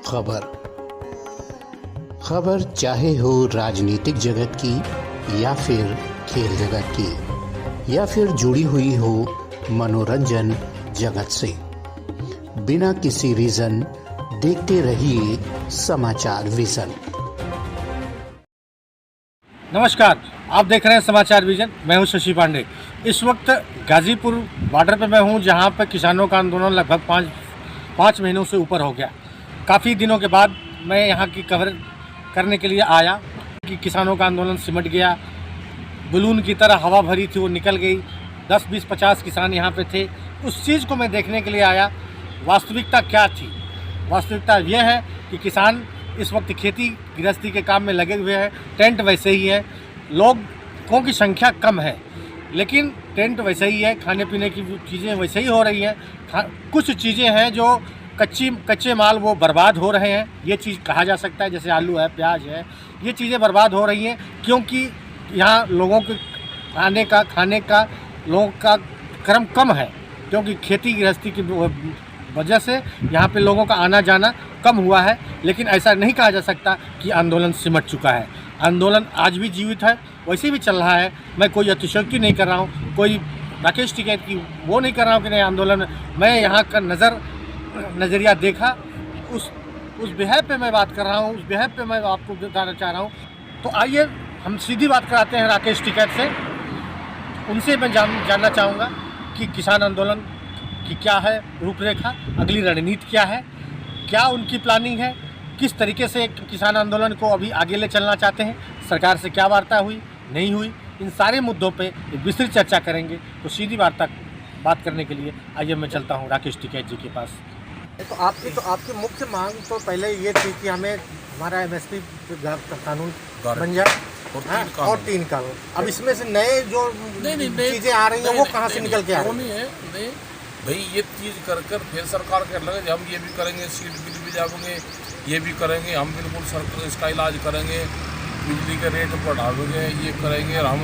खबर खबर चाहे हो राजनीतिक जगत की या फिर खेल जगत की या फिर जुड़ी हुई हो मनोरंजन जगत से, बिना किसी रीजन देखते रहिए समाचार विजन। नमस्कार, आप देख रहे हैं समाचार विजन। मैं हूं शशि पांडे। इस वक्त गाजीपुर बॉर्डर पे मैं हूं, जहां पर किसानों का आंदोलन लगभग पाँच महीनों से ऊपर हो गया। काफ़ी दिनों के बाद मैं यहां की कवर करने के लिए आया कि किसानों का आंदोलन सिमट गया। बलून की तरह हवा भरी थी, वो निकल गई। 10, 20, 50 किसान यहाँ पे थे। उस चीज़ को मैं देखने के लिए आया। वास्तविकता क्या थी? वास्तविकता यह है कि किसान इस वक्त खेती गृहस्थी के काम में लगे हुए हैं। टेंट वैसे ही है, लोगों की संख्या कम है, लेकिन टेंट वैसे ही है। खाने पीने की चीज़ें वैसे ही हो रही हैं। कुछ चीज़ें हैं जो कच्चे माल वो बर्बाद हो रहे हैं, ये चीज़ कहा जा सकता है। जैसे आलू है, प्याज है, ये चीज़ें बर्बाद हो रही हैं क्योंकि यहाँ लोगों के खाने का लोगों का क्रम कम है, क्योंकि खेती गृहस्थी की वजह से यहाँ पे लोगों का आना जाना कम हुआ है। लेकिन ऐसा नहीं कहा जा सकता कि आंदोलन सिमट चुका है। आंदोलन आज भी जीवित है, वैसे भी चल रहा है। मैं कोई अतिशयोक्ति नहीं कर रहा हूँ, कोई राकेश टिकैत की वो नहीं कर रहा हूँ कि नहीं आंदोलन। मैं यहाँ का नज़रिया देखा, उस बेहद पे मैं बात कर रहा हूँ, उस बेहद पे मैं आपको बताना चाह रहा हूँ। तो आइए हम सीधी बात कराते हैं राकेश टिकैत से। उनसे मैं जानना चाहूँगा कि किसान आंदोलन की क्या है रूपरेखा, अगली रणनीति क्या है, क्या उनकी प्लानिंग है, किस तरीके से किसान आंदोलन को अभी आगे ले चलना चाहते हैं, सरकार से क्या वार्ता हुई नहीं हुई, इन सारे मुद्दों पे एक विस्तृत चर्चा करेंगे। तो सीधी बात करने के लिए आइए मैं चलता हूँ राकेश टिकैत जी के पास। तो आपकी मुख्य मांग तो पहले ये थी कि हमें हमारा MSP कानून बन जाए और 3 कानून। अब इसमें से नए जो चीज़ें आ रही हैं वो कहाँ से निकल के आ रही हैं? भाई ये चीज़ कर फिर सरकार कर लगे हम ये भी करेंगे, सीट बिल भी जाओगे, ये भी करेंगे, हम बिल्कुल सरकार इसका इलाज करेंगे, बिजली के रेट बढ़ाओगे, ये करेंगे, हम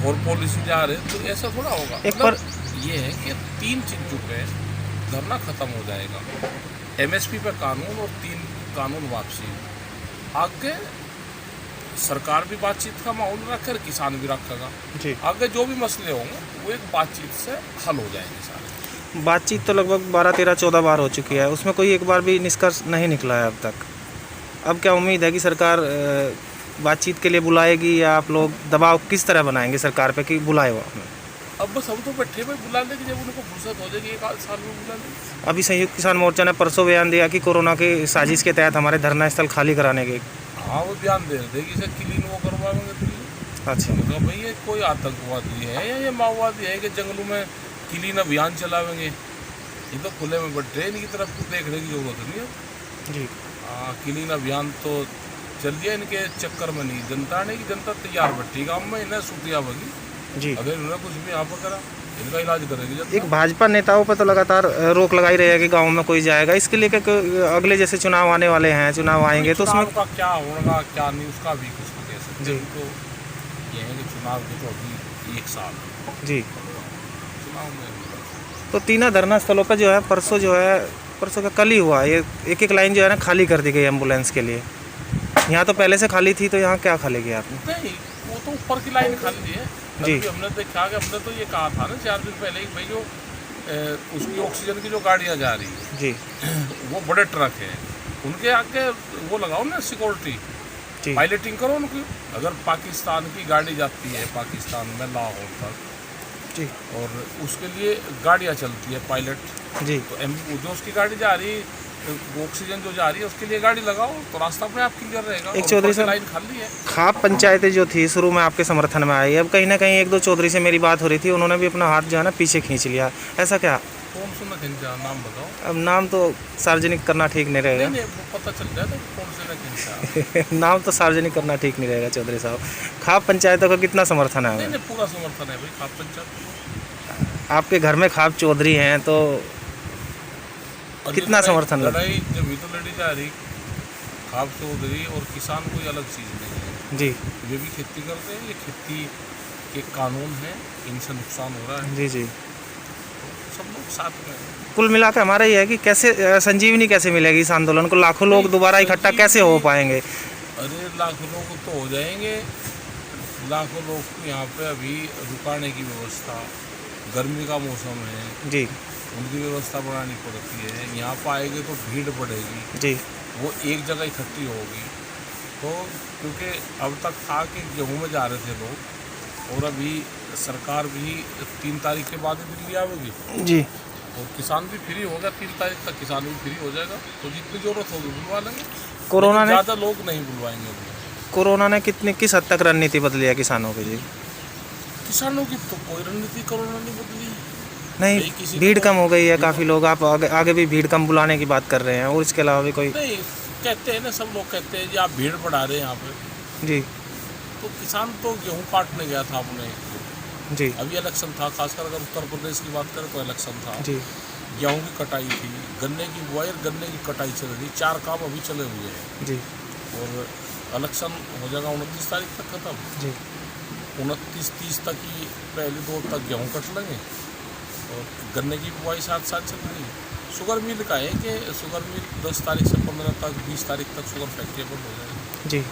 और पॉलिसी जा रहे। तो ऐसा थोड़ा होगा। एक बार ये है कि 3 चीज़ों पे धरना खत्म हो जाएगा। MSP पे कानून और 3 कानून वापसी। आगे सरकार भी बातचीत का माहौल रखे, किसान भी रखेगा। आगे जो भी मसले होंगे वो एक बातचीत से हल हो जाएंगे सारे। बातचीत तो लगभग 12, 13, 14 बार हो चुकी है, उसमें कोई एक बार भी निष्कर्ष नहीं निकला है अब तक। अब क्या उम्मीद है कि सरकार बातचीत के लिए बुलाएगी, या आप लोग दबाव किस तरह बनाएंगे सरकार पे कि बुलाए वो हमें? अब बस हम तो बैठे हुए बुला लेंगे, जब उनको फुर्सत हो जाएगी 1 साल में बुला लेंगे। अभी संयुक्त किसान मोर्चा ने परसों बयान दिया कि कोरोना की साजिश के तहत हमारे धरना स्थल खाली कराने के। हाँ, वो बयान दे रहे थे कि क्लीन वो करवाएंगे। अच्छा, तो भाई ये कोई आतंकवादी है या ये माओवादी है कि जंगलों में क्लीन अभियान चलावेंगे? ये तो खुले में बैठे, इनकी तरफ को देखने की जरूरत नहीं है जी। क्लीन अभियान तो चल दिया, इनके चक्कर में नहीं जनता ने कि जनता तैयार बैठी गाँव में, इन्हें सुतिया बगी जी। अगर इन्होंने कुछ भी यहाँ पर करा, इनका इलाज करेगी जनता। एक भाजपा नेताओं पर तो लगातार रोक लगाई रही है कि गाँव में कोई जाएगा। इसके लिए अगले जैसे चुनाव आने वाले हैं, चुनाव आएंगे तो उसमें का क्या होगा क्या नहीं उसका भी कुछ नहीं कह सकते। तो ये है कि चुनाव के तो अभी 1 साल जी चुनाव में। तो 3 धरना स्थलों पर जो है परसों का कल ही हुआ, ये एक लाइन जो है ना खाली कर दी गई एम्बुलेंस के लिए। यहाँ तो पहले से खाली थी, तो यहाँ क्या खाली किया आपने? नहीं, वो तो ऊपर की लाइन खाली है जी। हमने देखा कि हमने तो ये कहा था ना 4 दिन पहले कि भाई जो उसकी ऑक्सीजन की जो गाड़ियाँ जा रही है जी, वो बड़े ट्रक हैं, उनके आगे वो लगाओ ना सिक्योरिटी, पायलटिंग करो उनकी। अगर पाकिस्तान की गाड़ी जाती है पाकिस्तान में लाहौर तक जी, और उसके लिए गाड़ियाँ चलती है पायलट जी, तो जो उसकी गाड़ी जा रही है, ऑक्सीजन जो जा रही है उसके लिए गाड़ी लगाओ तो रास्ता अपने आप क्लियर रहेगा। एक चौधरी साहब, लाइन खाली है। खाप पंचायतें जो थी शुरू में आपके समर्थन में आई, अब कहीं ना कहीं 1-2 चौधरी से मेरी बात हो रही थी, उन्होंने भी अपना हाथ जो है ना पीछे खींच लिया, ऐसा क्या? कौन सुना खिंचा? नाम बताओ। अब नाम तो सार्वजनिक करना ठीक नहीं रहेगा। नहीं, वो पता चल जाए कौन से ना खिंचा। नाम तो सार्वजनिक करना ठीक नहीं रहेगा चौधरी साहब। खाप पंचायतों का कितना समर्थन है? नहीं, पूरा समर्थन है भाई खाप पंचायत। आपके घर में खाप चौधरी हैं तो कितना समर्थन लड़ाई जब भी तो लड़ी जा रही, खाप चौधरी और किसान कोई अलग चीज़ नहीं है जी। ये भी खेती करते हैं, ये खेती के कानून है, इनसे नुकसान हो रहा है जी जी। तो सब लोग साथ में। कुल मिला के हमारा ये है कि कैसे संजीवनी कैसे मिलेगी इस आंदोलन को, लाखों लोग दोबारा इकट्ठा कैसे हो पाएंगे? अरे लाखों लोग तो हो जाएंगे, लाखों लोग को यहाँ पे अभी रुकाने की व्यवस्था, गर्मी का मौसम है जी उनकी व्यवस्था बनानी पड़ती है। यहाँ पर आएंगे तो भीड़ बढ़ेगी, जी वो एक जगह इकट्ठी होगी। तो क्योंकि अब तक था कि गेहूँ में जा रहे थे लोग, और अभी सरकार भी 3 तारीख के बाद ही दिल्ली आवेगी जी। और किसान भी फ्री होगा। 3 तारीख तक किसान भी फ्री हो जाएगा, तो जितनी ज़रूरत होगी बुलवा लेंगे। कोरोना ने ज़्यादा लोग नहीं बुलवाएंगे अभी। कोरोना ने किस हद तक रणनीति बदली है किसानों की जी? किसानों की तो कोई रणनीति कोरोना नहीं बदली। नहीं, किसी भीड़ को- कम हो गई है, काफ़ी लोग आप आगे भी भीड़ कम बुलाने की बात कर रहे हैं, और इसके अलावा भी कोई? नहीं, कहते हैं ना, सब लोग कहते हैं जी आप भीड़ बढ़ा रहे हैं यहाँ पे। जी तो किसान तो गेहूँ काटने गया था अपने, जी अभी इलेक्शन था, खासकर अगर उत्तर प्रदेश की बात करें तो इलेक्शन था। जी गेहूँ की कटाई थी, गन्ने की बुआई और गन्ने की कटाई चल रही, 4 काम अभी चले हुए हैं। जी और इलेक्शन हो जाएगा 29 तारीख तक खत्म। जी 29-30 तक ही पहले 2 तक गेहूँ कट लेंगे, और गन्ने की बुआई साथ साथ चल रही है। शुगर मिल का है कि शुगर मिल 10 तारीख से 15 तक 20 तारीख तक शुगर फैक्ट्री बंद हो जाएगी। जी।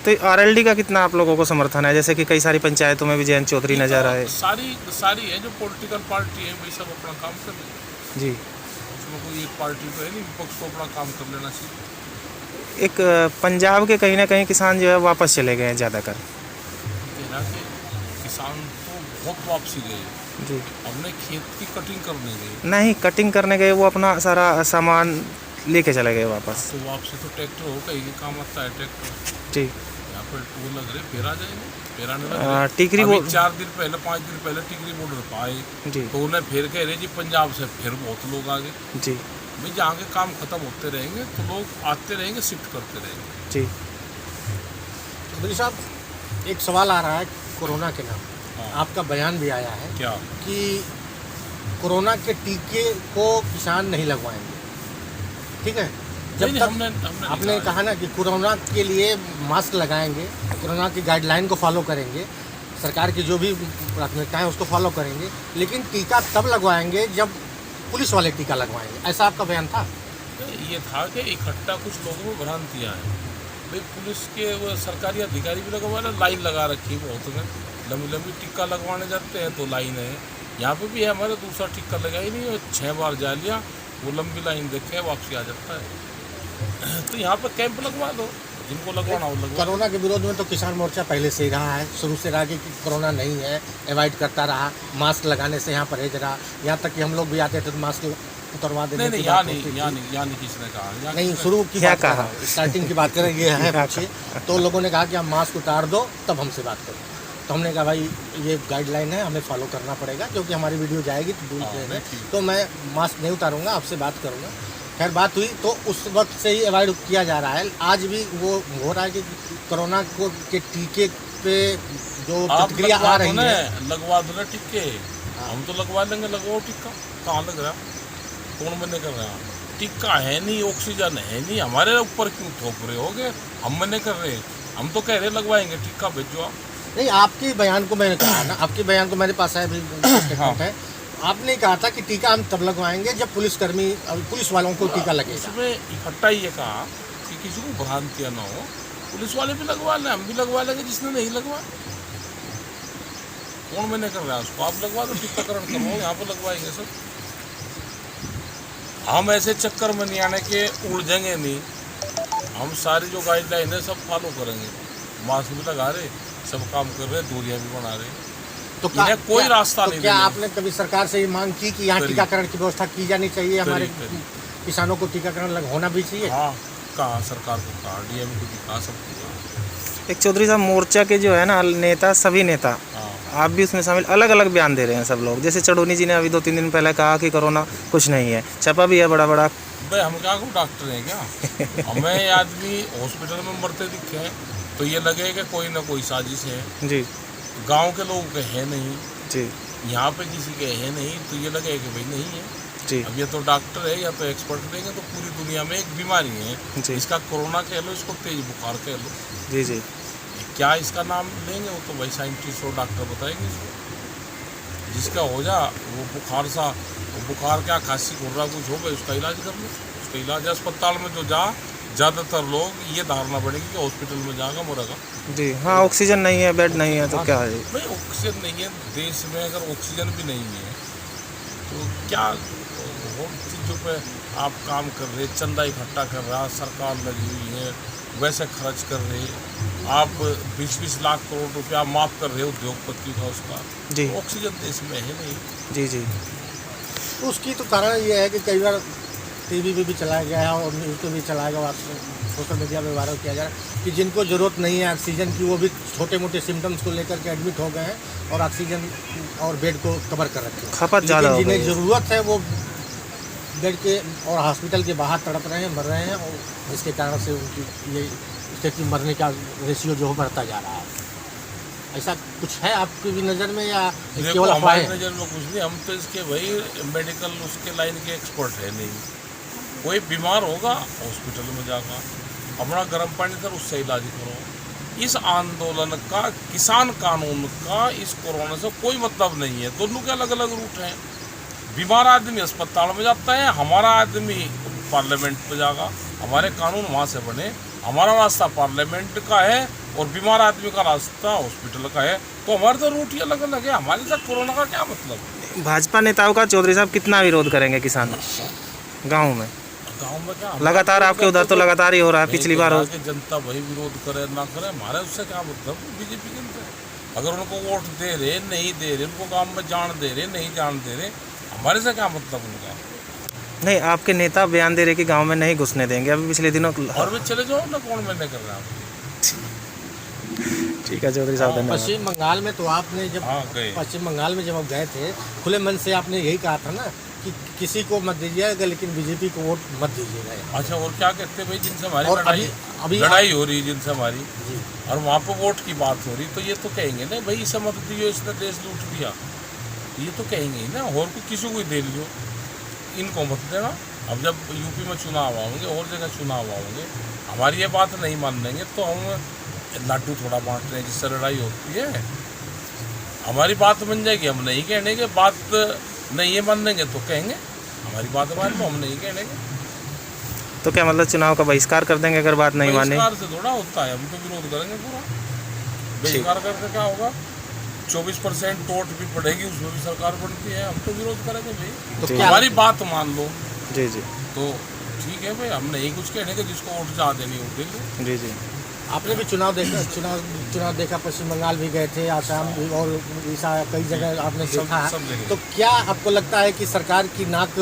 तो आरएलडी का कितना आप लोगों को समर्थन है? जैसे कि कई सारी पंचायतों में भी जयंत चौधरी नजर आए। सारी है जो पॉलिटिकल पार्टी है वही सब अपना काम कर रही है। जी। उसमें कोई एक पार्टी तो है नहीं, विपक्ष को अपना काम कर लेना चाहिए। एक पंजाब के कहीं ना कहीं किसान जो है वापस चले गए हैं ज़्यादातर। कहना कि किसान तो बहुत वापसी गए, जी। अपने खेत की कटिंग करने गए। नहीं, कटिंग करने गए, वो अपना सारा सामान लेके चले गए वापस। तो वापसी तो ट्रैक्टर हो, कहीं के काम आता है ट्रैक्टर। जी। यहाँ पर टूल लग रहे, पेरा जाएंगे, पेरा नहीं लग रहे। टिकरी अभी वो 4 दिन पहले 5 दिन पहले टिकरी बॉर्डर पर आए, जी तो उन्हें फिर कह रहे जी पंजाब से फिर बहुत लोग आ गए। जी भाई जहाँ के काम खत्म होते रहेंगे तो लोग आते रहेंगे, शिफ्ट करते रहेंगे। जी चौधरी साहब, एक सवाल आ रहा है कोरोना के नाम, हाँ। आपका बयान भी आया है क्या? कि कोरोना के टीके को किसान नहीं लगवाएंगे, ठीक है? जब नहीं, तक हमने आपने कहा ना कि कोरोना के लिए मास्क लगाएंगे, कोरोना की गाइडलाइन को फॉलो करेंगे, सरकार की जो भी प्राथमिकताएं उसको फॉलो करेंगे, लेकिन टीका तब लगवाएंगे जब पुलिस वाले टीका लगवाएंगे, ऐसा आपका बयान था? ये था कि इकट्ठा कुछ लोगों में भ्रांतियाँ हैं। भाई पुलिस के वो सरकारी अधिकारी भी लगवा रहे, लाइन लगा रखी है बहुत में, लंबी लंबी टिक्का लगवाने जाते हैं तो लाइन है। यहाँ पे भी है, हमारे दूसरा टिक्का लगा ही नहीं, 6 बार जा लिया, वो लंबी लाइन देखे वापसी आ जाता है। तो यहाँ पर कैंप लगवा दो, जिनको लगवाना हो लगवा। कोरोना के विरोध में तो किसान मोर्चा पहले से ही रहा है, शुरू से रहा कि कोरोना नहीं है, अवॉइड करता रहा, मास्क लगाने से यहाँ परहेज रहा, यहाँ तक कि हम लोग भी आते थे तो मास्क उतरवा देने नहीं, की यहाँ बात नहीं, होती थी। यहाँ नहीं किसने कहा, यहाँ नहीं, किसने शुरू की क्या बात कर कहा? रहा हूँ, स्टार्टिंग की बात करें, ये है पीछे, तो लोगों ने कहा कि आप मास्क उतार दो तब हमसे बात करो। तो हमने कहा भाई ये गाइडलाइन है, हमें फॉलो करना पड़ेगा, क्योंकि हमारी वीडियो जाएगी तो दूर हाँ, में, ठीक। तो मैं मास्क नहीं उतारूंगा, आपसे बात करूंगा। खैर बात हुई, तो उस वक्त से ही अवॉइड किया जा रहा है। आज भी वो हो रहा है कि कोरोना को के टीके पे जो आप प्रतिक्रिया आ रही है, लगवा दो ना टिक्के, हम तो लगवा लेंगे, लगवाओ टिक्का। कहाँ लग रहा, कौन मना कर रहा? टिक्का है नहीं, ऑक्सीजन है नहीं, हमारे ऊपर क्यों थोप रहे होगे? हम मना कर रहे, हम तो कह रहे लगवाएंगे टिक्का, भेजो आप। नहीं, आपके बयान को मैंने कहा ना, आपके बयान को मेरे पास है, स्टेटमेंट है, आपने कहा था कि टीका हम तब लगवाएंगे जब पुलिसकर्मी पुलिस वालों को टीका लगेगा। उसमें इकट्ठा ये कहा कि किसी को भ्रांतियाँ ना हो, पुलिस वाले भी लगवा लें, हम भी लगवा लेंगे, जिसने नहीं लगवा कौन मना कर रहा है उसको? आप लगवा दो, टीकाकरण करवाओ, यहाँ पर लगवाएंगे सब। हम ऐसे चक्कर में नहीं आने के उलझेंगे नहीं, हम सारी जो गाइडलाइन है सब फॉलो करेंगे। मास्क भी लगा रहे, सब काम कर रहे, दूरियां भी बना रहे, तो इन्हें कोई रास्ता तो नहीं क्या देने। आपने कभी सरकार से ये मांग की कि यहाँ करी। टीकाकरण की व्यवस्था की जानी चाहिए, हमारे करी। किसानों को टीकाकरण होना भी चाहिए? हाँ, कहा सरकार को, कहा डीएम को भी कहा, सबको कहा। एक चौधरी साहब, मोर्चा के जो है ना नेता, सभी नेता, हाँ, आप भी उसमें शामिल, अलग अलग बयान दे रहे हैं सब लोग। जैसे चढ़ोनी जी ने अभी 2-3 दिन पहले कहा कि कोरोना कुछ नहीं है, छपा भी है बड़ा बड़ा। भाई हम क्या को डॉक्टर हैं क्या? हमें आदमी हॉस्पिटल में मरते दिखे हैं तो ये लगे कि कोई ना कोई साजिश है। जी गांव के लोगों के है नहीं, जी यहाँ पे किसी के है नहीं, तो ये लगे कि भाई नहीं है। जी अब ये तो डॉक्टर है या तो एक्सपर्ट लेंगे, तो पूरी दुनिया में एक बीमारी है, जी इसका कोरोना कह लो, इसको तेज बुखार कह लो, जी जी क्या इसका नाम लेंगे वो तो भाई साइंटिस्ट और डॉक्टर बताएंगे इसको। जिसका हो जा वो बुखार सा बुखार क्या, खांसी खुर्रा कुछ हो गई, उसका इलाज कर लो। उसका इलाज अस्पताल में जो ज़्यादातर लोग ये धारणा बढ़ेगी कि हॉस्पिटल में जाएगा मरेगा। जी हाँ, ऑक्सीजन नहीं है, बेड नहीं है, तो क्या है? भाई ऑक्सीजन नहीं है देश में, अगर ऑक्सीजन भी नहीं है तो क्या और चीज़ों पे आप काम कर रहे, चंदा इकट्ठा कर रहा, सरकार लगी हुई है, वैसे खर्च कर रहे, आप 20-20 लाख करोड़ रुपया माफ़ कर रहे हो उद्योगपति का उसका, जी तो ऑक्सीजन देश में है नहीं। जी जी उसकी तो कारण ये है कि कई बार टीवी पे भी चलाया गया है और न्यूज़ पे भी चलाया गया, सोशल मीडिया पे वायरल किया जा रहा है कि जिनको ज़रूरत नहीं है ऑक्सीजन की, वो भी छोटे मोटे सिम्टम्स को लेकर के एडमिट हो गए हैं और ऑक्सीजन और बेड को कवर कर रखे हैं। खपत ज़्यादा हो जिन्हें गई है। ज़रूरत है वो बेड के और हॉस्पिटल के बाहर तड़प रहे हैं, मर रहे हैं, और जिसके कारण से उनकी ये स्थिति मरने का रेशियो जो बढ़ता जा रहा है। ऐसा कुछ है आपकी भी नज़र में या देखो केवल हमारी अफवाहें? नज़र में कुछ नहीं, हम तो इसके भाई मेडिकल उसके लाइन के एक्सपर्ट है नहीं। कोई बीमार होगा हॉस्पिटल में जागा, अपना गर्म पानी कर उससे इलाज करो। इस आंदोलन का, किसान कानून का इस कोरोना से कोई मतलब नहीं है। दोनों के अलग अलग रूट हैं। बीमार आदमी अस्पताल में जाता है, हमारा आदमी पार्लियामेंट पे जागा। हमारे कानून वहाँ से बने, हमारा रास्ता पार्लियामेंट का है और बीमार आदमी का रास्ता हॉस्पिटल का है, तो हमारे तो रूट ही अलग अलग है। हमारे साथ कोरोना का क्या मतलब? भाजपा नेताओं का चौधरी साहब कितना विरोध करेंगे किसान गाँव में? गाँव में क्या लगातार आपके उधर तो लगातार ही हो रहा है, पिछली बार हो। कि जनता वही विरोध करे ना करे, हमारे उससे क्या मतलब? बीजेपी के अगर उनको वोट दे रहे, नहीं दे रहे, उनको गाँव में जान दे रहे, नहीं जान दे रहे, हमारे से क्या मतलब उनका? नहीं, आपके नेता बयान दे रहे कि गांव में नहीं घुसने देंगे। अभी पिछले दिनों और वे चले जाओ ना, कौन मैंने कर रहा है। ठीक है चौधरी साहब, धन्यवाद। पश्चिम बंगाल में तो आपने जब गए। पश्चिम बंगाल में जब आप गए थे, खुले मन से आपने यही कहा था ना कि किसी को मत दीजिएगा लेकिन बीजेपी को वोट मत दीजिएगा। अच्छा, और क्या कहते हैं भाई, जिनसे हमारी और लड़ाई लड़ाई हो रही, जिनसे हमारी, और वहाँ पे वोट की बात हो रही, तो ये तो कहेंगे ना भाई इसे मत दियो, इसने देश लूट दिया, ये तो कहेंगे ही ना। और किसी को ही दे लियो, इनको मत देना। अब जब यूपी में चुनाव आओगे और जगह चुनाव आओगे, हमारी ये बात नहीं मान लेंगे तो हम लड्डू थोड़ा बांट रहे हैं जिससे लड़ाई होती है। हमारी बात बन जाएगी, हम नहीं कहने के, बात नहीं है मानेंगे तो कहेंगे हमारी बात मान लो, हम नहीं कहने। तो क्या मतलब चुनाव का बहिष्कार कर देंगे अगर बात नहीं माने? बहिष्कार से थोड़ा होता है, हम तो विरोध करेंगे पूरा। बहिष्कार करके क्या होगा? 24% टोट भी पड़ेगी, उसमें भी सरकार बनती है, हम तो विरोध करेंगे भाई। तो हमारी बात मान लो जी जी, तो ठीक है भाई, हम नहीं कुछ कहने के, जिसको वोट जा देनी वोट दे दो। जी जी। आपने भी चुनाव देखा, पश्चिम बंगाल भी गए थे, आसाम भी, और उड़ीसा, कई जगह आपने देखा है। तो क्या आपको लगता है कि सरकार की नाक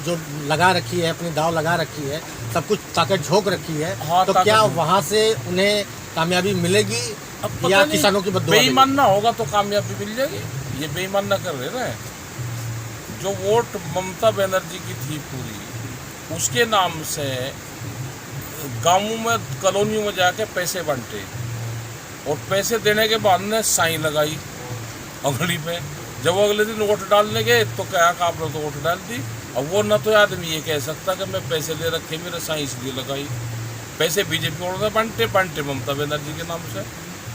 जो लगा रखी है, अपनी दाव लगा रखी है, सब कुछ ताकत झोंक रखी है, हाँ, तो क्या वहाँ से उन्हें कामयाबी मिलेगी या किसानों की बददुआ? बेईमान ना होगा तो कामयाबी मिल जाएगी। ये बेईमान ना कर रहे ना, जो वोट ममता बनर्जी की थी पूरी, उसके नाम से गाँवों में, कॉलोनियों में जाके पैसे बांटे, और पैसे देने के बाद ने साइन लगाई अंगड़ी पे। जब वो अगले दिन वोट डालने गए तो क्या कि आपने तो वोट डाल दी। अब वो न तो आदमी ये कह सकता कि मैं पैसे ले रखे, मेरे साइन इसलिए लगाई। पैसे बीजेपी वोटर बांटे ममता बनर्जी के नाम से,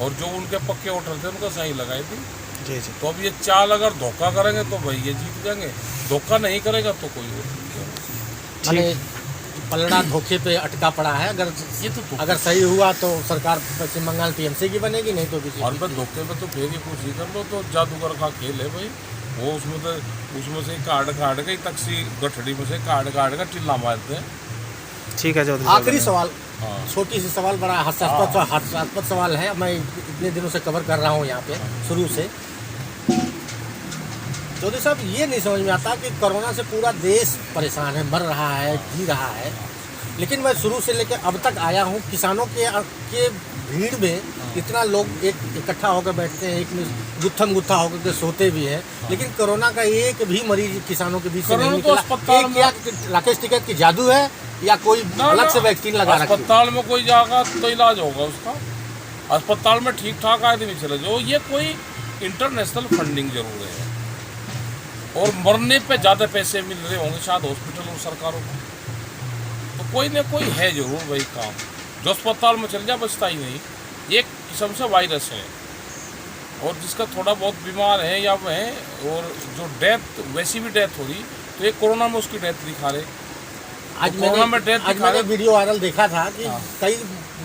और जो उनके पक्के वोटर थे उनका साइन लगाई थी। जी जी। तो अब ये चाल अगर धोखा करेंगे तो भाई ये जीत जाएंगे, धोखा नहीं करेगा तो कोई वोट नहीं माने पलड़ा धोखे पे अटका पड़ा है। अगर ये तो अगर सही हुआ तो सरकार पश्चिम बंगाल टीएमसी की बनेगी, नहीं तो बीजेपी। और फिर धोखे में तो फिर ही कुछ ही कर लो, तो जादूगर का खेल है भाई वो। उसमें से काट के तक्सी गठड़ी में से काट का टिल्ला मारते हैं। ठीक है चौधरी साहब, आखिरी सवाल, हाँ। छोटी सी सवाल, बड़ा हास्यास्पद सवाल है। मैं इतने दिनों से कवर कर रहा हूँ यहाँ पे शुरू से। चौधरी साहब, ये नहीं समझ में आता कि कोरोना से पूरा देश परेशान है, मर रहा है, जी रहा है, लेकिन मैं शुरू से लेकर अब तक आया हूँ, किसानों के भीड़ में इतना लोग एक इकट्ठा होकर बैठते हैं, एक में गुत्था होकर के सोते भी हैं, लेकिन कोरोना का एक भी मरीज किसानों के बीच से नहीं निकला। क्या राकेश टिकैत की जादू है या कोई अलग से वैक्सीन लगा रखी है? अस्पताल में कोई जाएगा तो इलाज होगा उसका, अस्पताल में ठीक ठाक आदमी चले जाओ। ये कोई इंटरनेशनल फंडिंग जरूर है, और मरने पे ज़्यादा पैसे मिल रहे होंगे शायद हॉस्पिटल और सरकारों को, तो कोई ना कोई है जरूर भाई काम। जो अस्पताल में चल जाए बचता ही नहीं, एक किस्म से वायरस है। और जिसका थोड़ा बहुत बीमार है या वह है, और जो डेथ वैसी भी डेथ हो रही, तो एक कोरोना में उसकी डेथ दिखा रहे। आज कोरोना में डेथ आज दिखा मैंने रहे। वीडियो वायरल देखा था कि हाँ। कई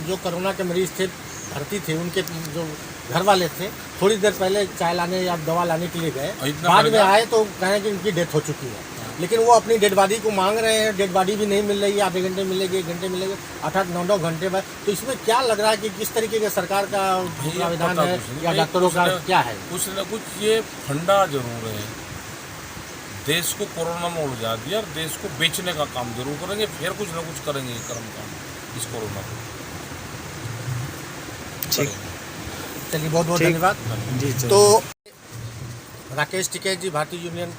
जो कोरोना के मरीज थे, भर्ती थे, उनके जो घर वाले थे, थोड़ी देर पहले चाय लाने या दवा लाने के लिए गए, इतना बाद बढ़ में गया। आए तो कहें कि इनकी डेथ हो चुकी है। लेकिन वो अपनी डेड बॉडी को मांग रहे हैं, डेड बॉडी भी नहीं मिल रही है, आधे घंटे मिलेगी, 1 घंटे मिलेगी, 8-8, 9-9 घंटे बाद। तो इसमें क्या लग रहा है कि किस तरीके का सरकार का प्राविधान पता है कुछ नहीं। या डॉक्टरों का क्या है? कुछ न कुछ ये फंडा जरूर है। देश को कोरोना में उलझा दिया और देश को बेचने का काम जरूर करेंगे, फिर कुछ न कुछ करेंगे ये कर्मकांड इस कोरोना को। ठीक। चलिए, बहुत बहुत ठीक। धन्यवाद। जी चलो। तो राकेश टिकैत जी, भारतीय यूनियन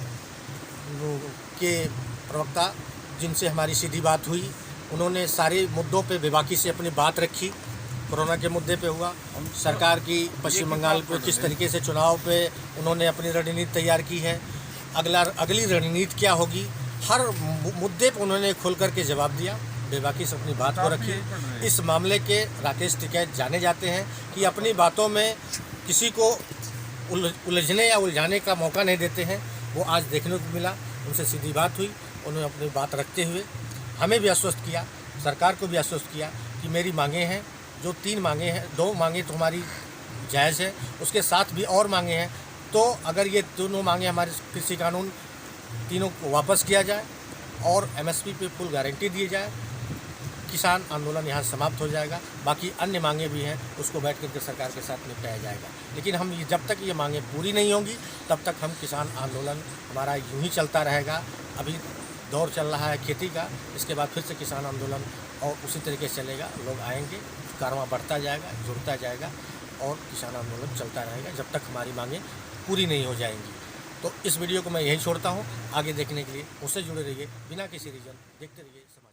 के प्रवक्ता, जिनसे हमारी सीधी बात हुई, उन्होंने सारे मुद्दों पे बेबाकी से अपनी बात रखी। कोरोना के मुद्दे पे हुआ, सरकार की पश्चिम बंगाल पे किस तरीके से चुनाव पे उन्होंने अपनी रणनीति तैयार की है, अगली रणनीति क्या होगी, हर मुद्दे पे उन्होंने खुल करके जवाब दिया, बेबाकी से अपनी बात को रखी। इस मामले के राकेश टिकैत जाने जाते हैं कि अपनी बातों में किसी को उलझने या उलझाने का मौका नहीं देते हैं। वो आज देखने को मिला, उनसे सीधी बात हुई, उन्होंने अपनी बात रखते हुए हमें भी आश्वस्त किया, सरकार को भी आश्वस्त किया कि मेरी मांगें हैं, जो 3 मांगें हैं, 2 मांगें तो हमारी जायज़ है, उसके साथ भी और मांगें हैं। तो अगर ये दोनों मांगें हमारे कृषि कानून तीनों को वापस किया जाए और MSP पे फुल गारंटी दी जाए, किसान आंदोलन यहाँ समाप्त हो जाएगा। बाकी अन्य मांगें भी हैं, उसको बैठ करके सरकार के साथ निपटाया जाएगा। लेकिन हम जब तक ये मांगें पूरी नहीं होंगी, तब तक हम किसान आंदोलन हमारा यूं ही चलता रहेगा। अभी दौर चल रहा है खेती का, इसके बाद फिर से किसान आंदोलन और उसी तरीके से चलेगा। लोग आएंगे, कारवां बढ़ता जाएगा, जुड़ता जाएगा और किसान आंदोलन चलता रहेगा जब तक हमारी मांगें पूरी नहीं हो जाएंगी। तो इस वीडियो को मैं यहीं छोड़ता हूँ। आगे देखने के लिए मुझसे जुड़े रहिए, बिना किसी रीजन देखते रहिए समाचार।